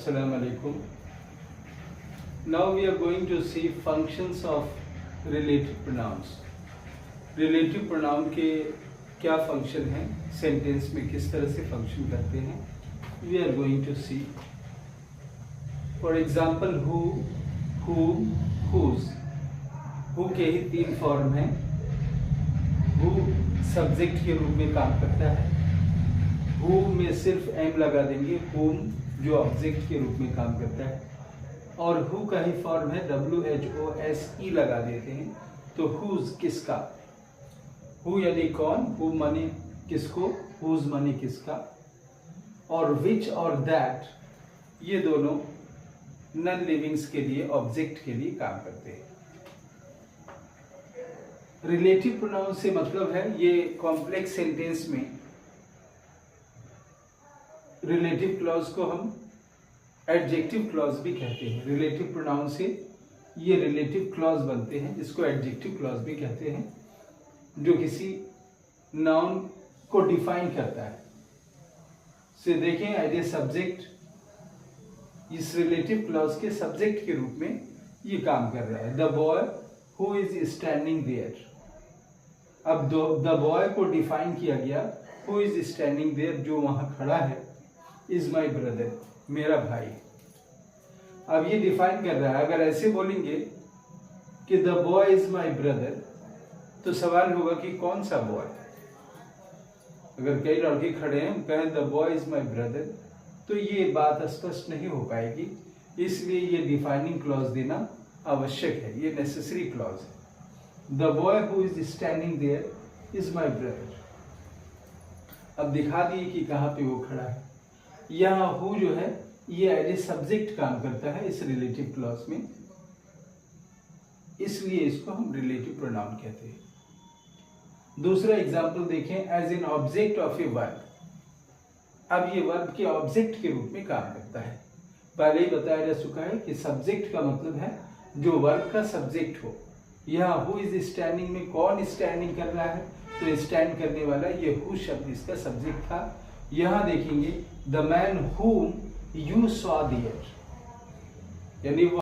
Assalamu alaikum. Now we are going to see functions of relative pronouns. Relative pronoun के क्या function हैं, sentence में किस तरह से फंक्शन करते हैं, we are going to see. For example, who, whom, whose. who के ही तीन फॉर्म हैं. who सब्जेक्ट के रूप में काम करता है. who में सिर्फ m लगा देंगे. whom जो ऑब्जेक्ट के रूप में काम करता है. और who का ही फॉर्म है WHOSE लगा देते हैं. तो whose किसका. who यानी कौन, who माने किसको, whose माने किसका. और which और that ये दोनों नॉन लिविंग्स के लिए, ऑब्जेक्ट के लिए काम करते हैं. रिलेटिव प्रोनाउन से मतलब है ये कॉम्प्लेक्स सेंटेंस में रिलेटिव क्लॉज को हम एडजेक्टिव क्लॉज भी कहते हैं. रिलेटिव प्रोनाउन से ये रिलेटिव क्लॉज बनते हैं जिसको एडजेक्टिव क्लॉज भी कहते हैं, जो किसी नाउन को डिफाइन करता है. से देखें एज ए सब्जेक्ट, इस रिलेटिव क्लॉज के सब्जेक्ट के रूप में ये काम कर रहा है. The boy who is standing there. अब द बॉय को डिफाइन किया गया. हु इज स्टैंडिंग देयर, जो वहां खड़ा है, इज माई ब्रदर, मेरा भाई. अब ये डिफाइन कर रहा है. अगर ऐसे बोलेंगे कि the boy is my brother, तो सवाल होगा कि कौन सा बॉय. अगर कई लड़के खड़े हैं, कहें the boy is my brother, तो ये बात स्पष्ट नहीं हो पाएगी. इसलिए ये डिफाइनिंग क्लॉज देना आवश्यक है. ये नेसेसरी क्लॉज है. The boy who is standing there is my brother. अब दिखा दिए कि कहाँ पे वो खड़ा है. यहाँ हु जो है ये एज ए सब्जेक्ट काम करता है इस रिलेटिव क्लॉज में, इसलिए इसको हम रिलेटिव प्रोनाउन कहते हैं. दूसरा एग्जांपल देखें. As an object of a verb. अब ये वर्ब के ऑब्जेक्ट के रूप में काम करता है. पहले ही बताया जा चुका है कि सब्जेक्ट का मतलब है जो वर्ब का सब्जेक्ट हो. यहाँ हु इज स्टैंडिंग में कौन स्टैंडिंग कर रहा है, तो स्टैंड करने वाला ये हु शब्द इसका सब्जेक्ट था. यहाँ देखेंगे the man whom you saw there, यानी